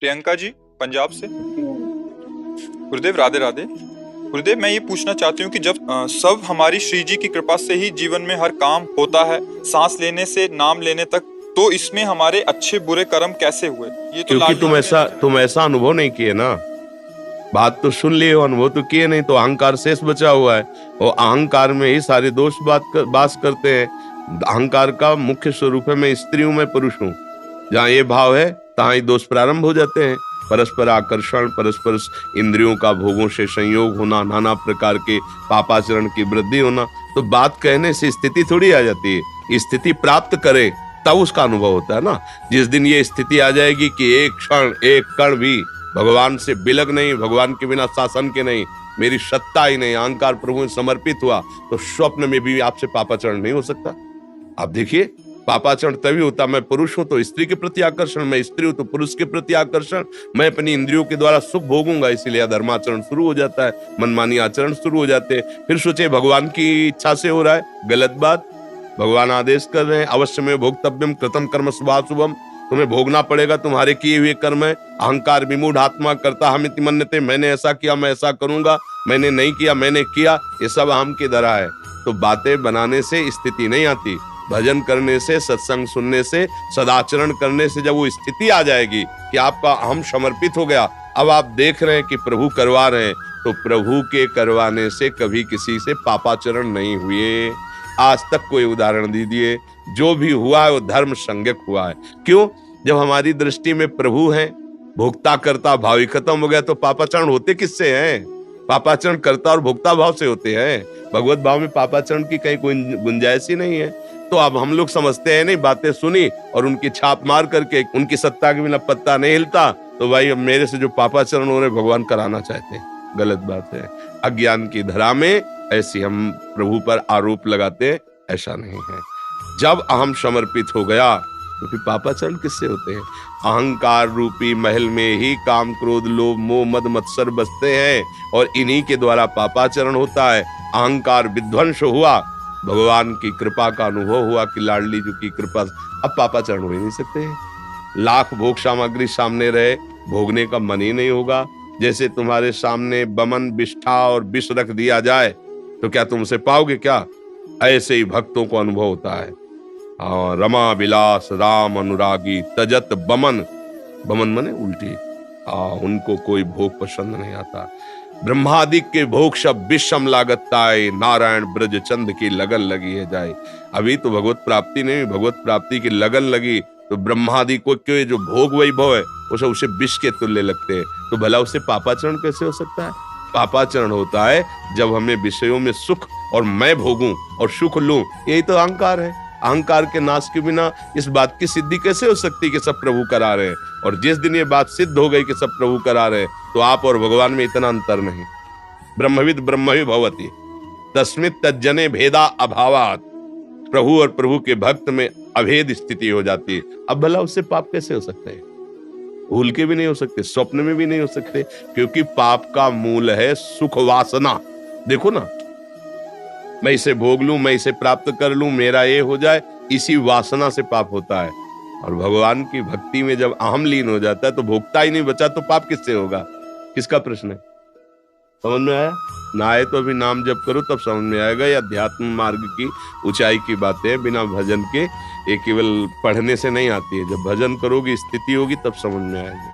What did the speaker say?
प्रियंका जी, पंजाब से। गुरुदेव राधे राधे। गुरुदेव, मैं ये पूछना चाहती हूँ कि जब सब हमारी श्री जी की कृपा से ही जीवन में हर काम होता है, सांस लेने से नाम लेने तक, तो इसमें हमारे अच्छे बुरे कर्म कैसे हुए? ये तो क्योंकि लाडली तुम ऐसा अनुभव नहीं किए ना। बात तो सुन लिए हो, अनुभव तो किए नहीं, तो अहंकार शेष बचा हुआ है और अहंकार में ही सारे दोष बास करते हैं। अहंकार का मुख्य स्वरूप है मैं स्त्री हूं, मैं पुरुष हूं। जहाँ ये भाव है तहाँ ही दोष प्रारंभ हो जाते हैं। परस्पर आकर्षण, परस्पर इंद्रियों का भोगों से संयोग होना, नाना प्रकार के पापाचरण की वृद्धि होना। तो बात कहने से स्थिति थोड़ी आ जाती है, स्थिति प्राप्त करे तब उसका अनुभव होता है ना। जिस दिन ये स्थिति आ जाएगी कि एक क्षण एक कण भी भगवान से बिलग नहीं, भगवान के बिना शासन के नहीं, मेरी सत्ता ही नहीं, अहंकार प्रभु में समर्पित हुआ, तो स्वप्न में भी आपसे पापाचरण नहीं हो सकता। आप देखिए, पापाचरण तभी होता, मैं पुरुष हूं तो स्त्री के प्रति आकर्षण, मैं स्त्री हूं तो पुरुष के प्रति आकर्षण, मैं अपनी इंद्रियों के द्वारा सुख भोगूंगा, इसीलिए धर्माचरण शुरू हो जाता है, मनमानी आचरण शुरू हो जाते हैं। फिर सोचे भगवान की इच्छा से हो रहा है, गलत बात। भगवान आदेश कर रहे हैं, अवश्य में भोक्तव्यम कृतम कर्म शुभम, तुम्हें भोगना पड़ेगा, तुम्हारे किए हुए कर्म है। अहंकार विमूढ़ आत्मा करता हमिति मन्यते, मैंने ऐसा किया मैं ऐसा करूंगा, मैंने नहीं किया मैंने किया, ये सब अहम की धरा है। तो बातें बनाने से स्थिति नहीं आती, भजन करने से, सत्संग सुनने से, सदाचरण करने से जब वो स्थिति आ जाएगी कि आपका अहम समर्पित हो गया, अब आप देख रहे हैं कि प्रभु करवा रहे हैं, तो प्रभु के करवाने से कभी किसी से पापाचरण नहीं हुए। आज तक कोई उदाहरण दीजिए, जो भी हुआ है वो धर्म संज्ञक हुआ है। क्यों? जब हमारी दृष्टि में प्रभु है, भोक्ता करता भाव ही खत्म हो गया, तो पापाचरण होते किससे हैं? पापाचरण करता और भोक्ता भाव से होते हैं। भगवत भाव में पापाचरण की कहीं कोई गुंजाइश ही नहीं है। तो अब हम लोग समझते हैं नहीं, बातें सुनी और उनकी छाप मार करके, उनकी सत्ता के बिना पत्ता नहीं हिलता, तो भाई अब मेरे से जो पापाचरण हो रहे भगवान कराना चाहते हैं, गलत बात है। अज्ञान की धरा में ऐसी हम प्रभु पर आरोप लगाते, ऐसा नहीं है। जब अहम समर्पित हो गया तो फिर पापाचरण किससे होते हैं? अहंकार रूपी महल में ही काम क्रोध लोभ मोह मद मत्सर बसते हैं और इन्हीं के द्वारा पापाचरण होता है। अहंकार विध्वंस हुआ, भगवान की कृपा का अनुभव हुआ कि लाडली जी की कृपा, अब पापाचरण हो ही नहीं सकते। लाख भोग सामग्री सामने रहे, भोगने का मन ही नहीं होगा। जैसे तुम्हारे सामने बमन विष्ठा और विष रख दिया जाए तो क्या तुम उसे पाओगे क्या? ऐसे ही भक्तों को अनुभव होता है। रमा विलास राम अनुरागी तजत बमन, बमन मने उल्टी। उनको कोई भोग पसंद नहीं आता। ब्रह्मादिक के भोग सब विषम लागताए, नारायण ब्रज चंद की लगन लगी है जाए। अभी तो भगवत प्राप्ति नहीं, भगवत प्राप्ति की लगन लगी तो ब्रह्मादि को के जो भोग वैभव है उसे विष के तुल्य लगते हैं। तो भला उसे पापाचरण कैसे हो सकता है? पापाचरण होता है जब हमें विषयों में सुख और मैं भोगूं और सुख लूं, यही तो अहंकार है। अहंकार के नाश के बिना इस बात की सिद्धि कैसे हो सकती कि सब प्रभु करा रहे हैं? और जिस दिन ये बात सिद्ध हो गई कि सब प्रभु करा रहे हैं, तो आप और भगवान में इतना अंतर नहीं। ब्रह्मविद ब्रह्म ही भवति तस्मित् तज्जने भेदा अभावात, प्रभु और प्रभु के भक्त में अभेद स्थिति हो जाती है। अब भला उससे पाप कैसे हो सकते हैं? भूल के भी नहीं हो सकते, स्वप्न में भी नहीं हो सकते, क्योंकि पाप का मूल है सुख वासना। देखो ना, मैं इसे भोग लूं, मैं इसे प्राप्त कर लूं, मेरा ये हो जाए, इसी वासना से पाप होता है। और भगवान की भक्ति में जब अहम लीन हो जाता है तो भोगता ही नहीं बचा, तो पाप किससे होगा? किसका प्रश्न है? समझ में आया ना? आए तो अभी नाम जप करो तब समझ में आएगा। या अध्यात्म मार्ग की ऊंचाई की बातें बिना भजन के, ये केवल पढ़ने से नहीं आती है। जब भजन करोगी, स्थिति होगी, तब समझ में आएगी।